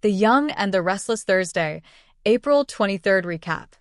The Young and the Restless Thursday, April 23rd recap.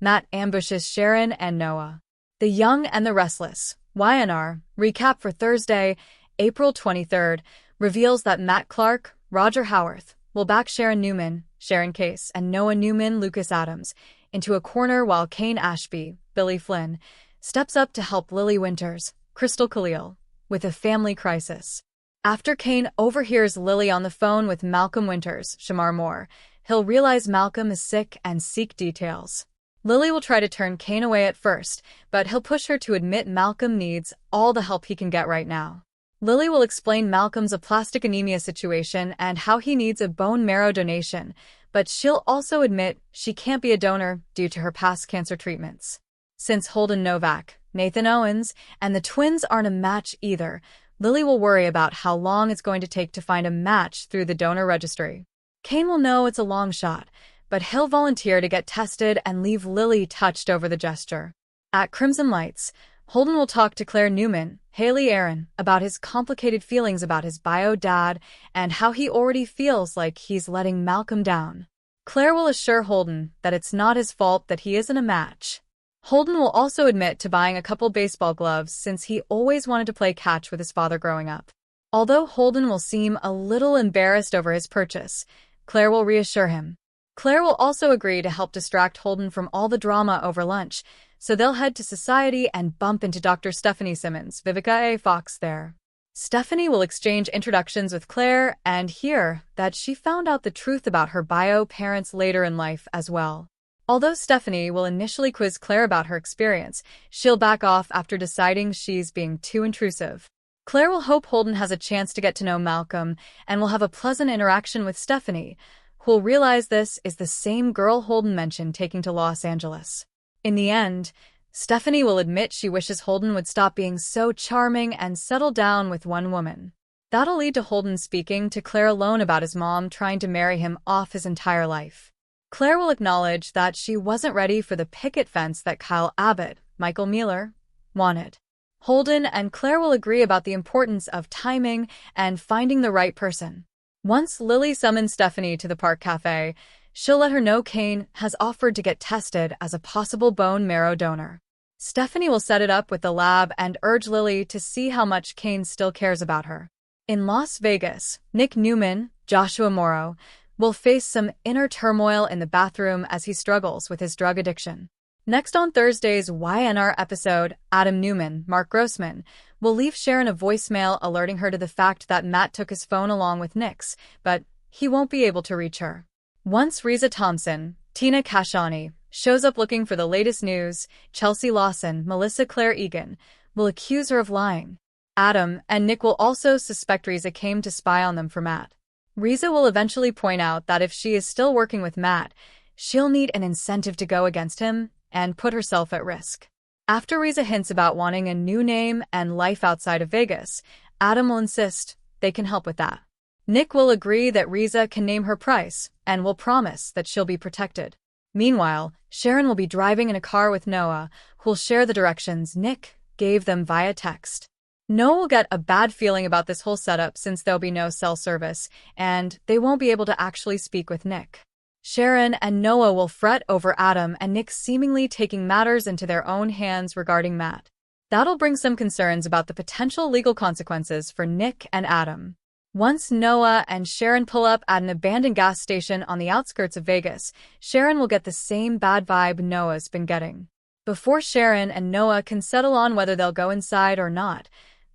Matt ambushes Sharon and Noah. The Young and the Restless, Y&R, recap for Thursday, April 23rd, reveals that Matt Clark, Roger Howarth, will back Sharon Newman, Sharon Case, and Noah Newman, Lucas Adams, into a corner while Kane Ashby, Billy Flynn, steps up to help Lily Winters, Crystal Khalil, with a family crisis. After Kane overhears Lily on the phone with Malcolm Winters, Shamar Moore, he'll realize Malcolm is sick and seek details. Lily will try to turn Kane away at first, but he'll push her to admit Malcolm needs all the help he can get right now. Lily will explain Malcolm's aplastic anemia situation and how he needs a bone marrow donation, but she'll also admit she can't be a donor due to her past cancer treatments. Since Holden Novak, Nathan Owens, and the twins aren't a match either, Lily will worry about how long it's going to take to find a match through the donor registry. Kane will know it's a long shot, but he'll volunteer to get tested and leave Lily touched over the gesture. At Crimson Lights, Holden will talk to Claire Newman, Haley Aaron, about his complicated feelings about his bio dad and how he already feels like he's letting Malcolm down. Claire will assure Holden that it's not his fault that he isn't a match. Holden will also admit to buying a couple baseball gloves since he always wanted to play catch with his father growing up. Although Holden will seem a little embarrassed over his purchase, Claire will reassure him. Claire will also agree to help distract Holden from all the drama over lunch, so they'll head to Society and bump into Dr. Stephanie Simmons, Vivica A. Fox there. Stephanie will exchange introductions with Claire and hear that she found out the truth about her bio parents later in life as well. Although Stephanie will initially quiz Claire about her experience, she'll back off after deciding she's being too intrusive. Claire will hope Holden has a chance to get to know Malcolm and will have a pleasant interaction with Stephanie, who'll realize this is the same girl Holden mentioned taking to Los Angeles. In the end, Stephanie will admit she wishes Holden would stop being so charming and settle down with one woman. That'll lead to Holden speaking to Claire alone about his mom trying to marry him off his entire life. Claire will acknowledge that she wasn't ready for the picket fence that Kyle Abbott, Michael Mueller, wanted. Holden and Claire will agree about the importance of timing and finding the right person. Once Lily summons Stephanie to the Park Cafe, she'll let her know Kane has offered to get tested as a possible bone marrow donor. Stephanie will set it up with the lab and urge Lily to see how much Kane still cares about her. In Las Vegas, Nick Newman, Joshua Morrow, will face some inner turmoil in the bathroom as he struggles with his drug addiction. Next on Thursday's Y&R episode, Adam Newman, Mark Grossman, will leave Sharon a voicemail alerting her to the fact that Matt took his phone along with Nick's, but he won't be able to reach her. Once Reza Thompson, Tina Kashani, shows up looking for the latest news, Chelsea Lawson, Melissa Claire Egan, will accuse her of lying. Adam and Nick will also suspect Reza came to spy on them for Matt. Reza will eventually point out that if she is still working with Matt, she'll need an incentive to go against him and put herself at risk. After Reza hints about wanting a new name and life outside of Vegas, Adam will insist they can help with that. Nick will agree that Reza can name her price and will promise that she'll be protected. Meanwhile, Sharon will be driving in a car with Noah, who'll share the directions Nick gave them via text. Noah will get a bad feeling about this whole setup since there'll be no cell service, and they won't be able to actually speak with Nick. Sharon and Noah will fret over Adam and Nick seemingly taking matters into their own hands regarding Matt. That'll bring some concerns about the potential legal consequences for Nick and Adam. Once Noah and Sharon pull up at an abandoned gas station on the outskirts of Vegas, Sharon will get the same bad vibe Noah's been getting. Before Sharon and Noah can settle on whether they'll go inside or not,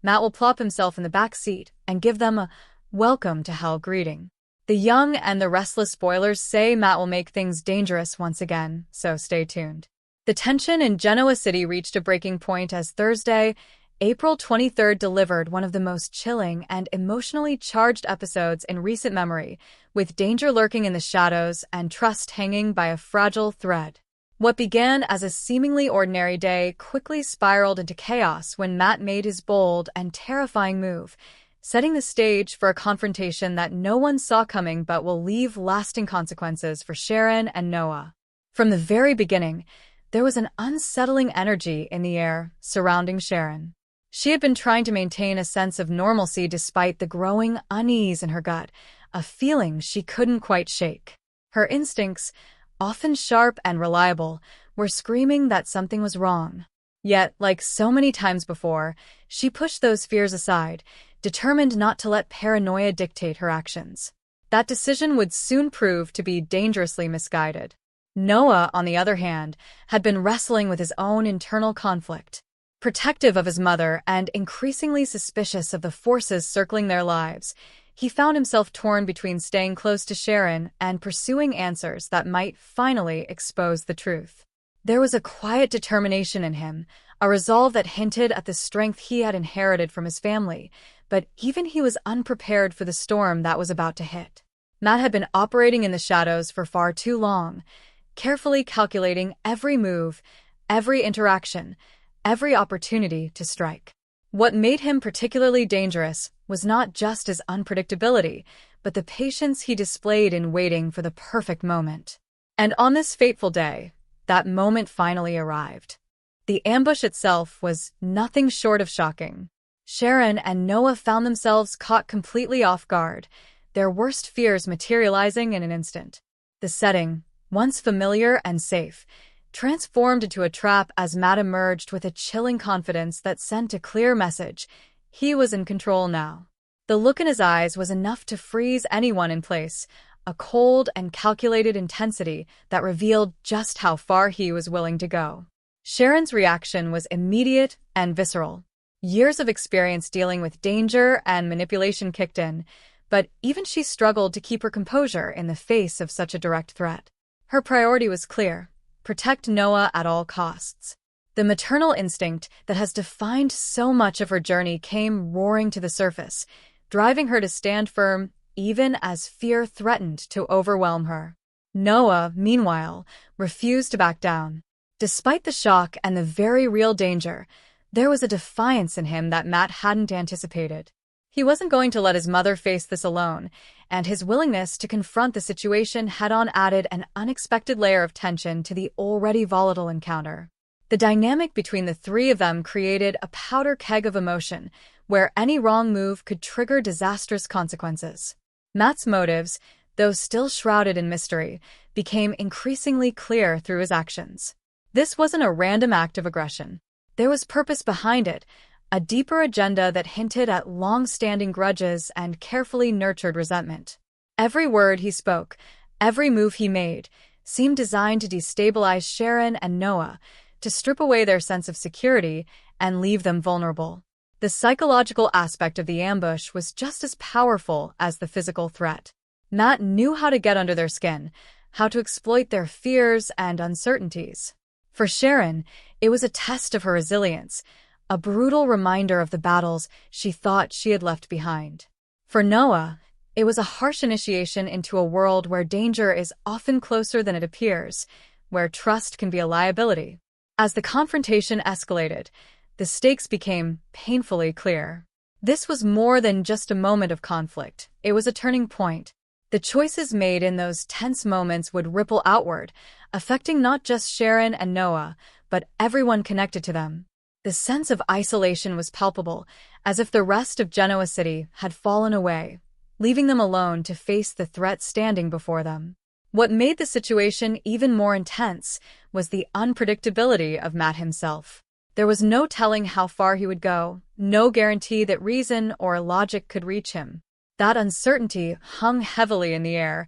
Matt will plop himself in the back seat and give them a welcome to hell greeting. The Young and the Restless spoilers say Matt will make things dangerous once again, so stay tuned. The tension in Genoa City reached a breaking point as Thursday, April 23rd delivered one of the most chilling and emotionally charged episodes in recent memory, with danger lurking in the shadows and trust hanging by a fragile thread. What began as a seemingly ordinary day quickly spiraled into chaos when Matt made his bold and terrifying move, setting the stage for a confrontation that no one saw coming but will leave lasting consequences for Sharon and Noah. From the very beginning, there was an unsettling energy in the air surrounding Sharon. She had been trying to maintain a sense of normalcy despite the growing unease in her gut, a feeling she couldn't quite shake. Her instincts, often sharp and reliable, were screaming that something was wrong. Yet, like so many times before, she pushed those fears aside, determined not to let paranoia dictate her actions. That decision would soon prove to be dangerously misguided. Noah, on the other hand, had been wrestling with his own internal conflict. Protective of his mother and increasingly suspicious of the forces circling their lives, he found himself torn between staying close to Sharon and pursuing answers that might finally expose the truth. There was a quiet determination in him, a resolve that hinted at the strength he had inherited from his family, but even he was unprepared for the storm that was about to hit. Matt had been operating in the shadows for far too long, carefully calculating every move, every interaction, every opportunity to strike. What made him particularly dangerous was not just his unpredictability, but the patience he displayed in waiting for the perfect moment. And on this fateful day, that moment finally arrived. The ambush itself was nothing short of shocking. Sharon and Noah found themselves caught completely off guard, their worst fears materializing in an instant. The setting, once familiar and safe, transformed into a trap as Matt emerged with a chilling confidence that sent a clear message. He was in control now. The look in his eyes was enough to freeze anyone in place, a cold and calculated intensity that revealed just how far he was willing to go. Sharon's reaction was immediate and visceral. Years of experience dealing with danger and manipulation kicked in, but even she struggled to keep her composure in the face of such a direct threat. Her priority was clear: protect Noah at all costs. The maternal instinct that has defined so much of her journey came roaring to the surface, driving her to stand firm even as fear threatened to overwhelm her. Noah, meanwhile, refused to back down. Despite the shock and the very real danger, there was a defiance in him that Matt hadn't anticipated. He wasn't going to let his mother face this alone, and his willingness to confront the situation head-on added an unexpected layer of tension to the already volatile encounter. The dynamic between the three of them created a powder keg of emotion, where any wrong move could trigger disastrous consequences. Matt's motives, though still shrouded in mystery, became increasingly clear through his actions. This wasn't a random act of aggression. There was purpose behind it, a deeper agenda that hinted at long-standing grudges and carefully nurtured resentment. Every word he spoke, every move he made, seemed designed to destabilize Sharon and Noah, to strip away their sense of security and leave them vulnerable. The psychological aspect of the ambush was just as powerful as the physical threat. Matt knew how to get under their skin, how to exploit their fears and uncertainties. For Sharon, it was a test of her resilience, a brutal reminder of the battles she thought she had left behind. For Noah, it was a harsh initiation into a world where danger is often closer than it appears, where trust can be a liability. As the confrontation escalated, the stakes became painfully clear. This was more than just a moment of conflict. It was a turning point. The choices made in those tense moments would ripple outward, affecting not just Sharon and Noah, but everyone connected to them. The sense of isolation was palpable, as if the rest of Genoa City had fallen away, leaving them alone to face the threat standing before them. What made the situation even more intense was the unpredictability of Matt himself. There was no telling how far he would go, no guarantee that reason or logic could reach him. That uncertainty hung heavily in the air,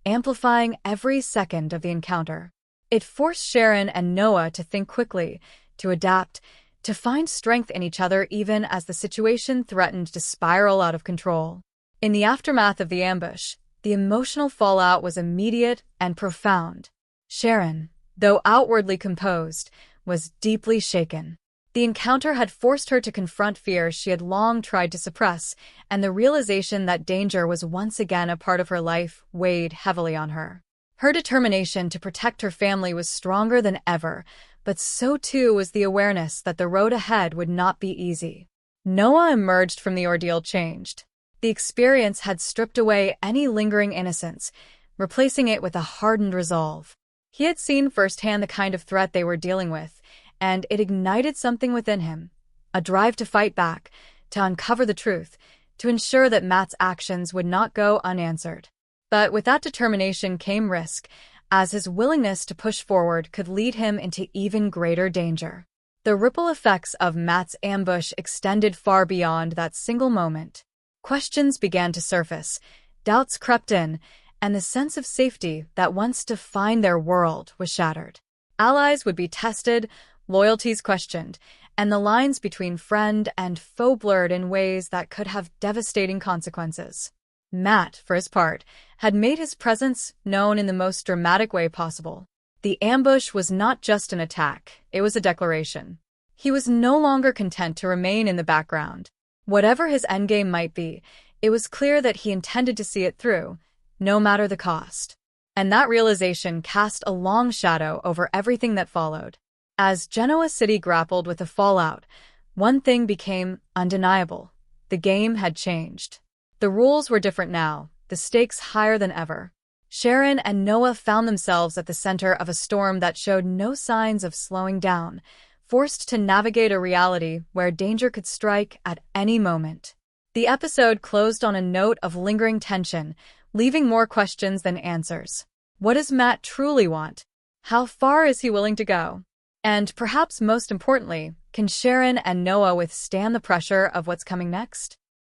amplifying every second of the encounter. It forced Sharon and Noah to think quickly, to adapt, to find strength in each other even as the situation threatened to spiral out of control. In the aftermath of the ambush, the emotional fallout was immediate and profound. Sharon, though outwardly composed, was deeply shaken. The encounter had forced her to confront fears she had long tried to suppress, and the realization that danger was once again a part of her life weighed heavily on her. Her determination to protect her family was stronger than ever, but so too was the awareness that the road ahead would not be easy. Noah emerged from the ordeal changed. The experience had stripped away any lingering innocence, replacing it with a hardened resolve. He had seen firsthand the kind of threat they were dealing with, and it ignited something within him, a drive to fight back, to uncover the truth, to ensure that Matt's actions would not go unanswered. But with that determination came risk, as his willingness to push forward could lead him into even greater danger. The ripple effects of Matt's ambush extended far beyond that single moment. Questions began to surface, doubts crept in, and the sense of safety that once defined their world was shattered. Allies would be tested, loyalties questioned, and the lines between friend and foe blurred in ways that could have devastating consequences. Matt, for his part, had made his presence known in the most dramatic way possible. The ambush was not just an attack, it was a declaration. He was no longer content to remain in the background. Whatever his endgame might be, it was clear that he intended to see it through, no matter the cost. And that realization cast a long shadow over everything that followed. As Genoa City grappled with the fallout, one thing became undeniable. The game had changed. The rules were different now, the stakes higher than ever. Sharon and Noah found themselves at the center of a storm that showed no signs of slowing down, forced to navigate a reality where danger could strike at any moment. The episode closed on a note of lingering tension, leaving more questions than answers. What does Matt truly want? How far is he willing to go? And perhaps most importantly, can Sharon and Noah withstand the pressure of what's coming next?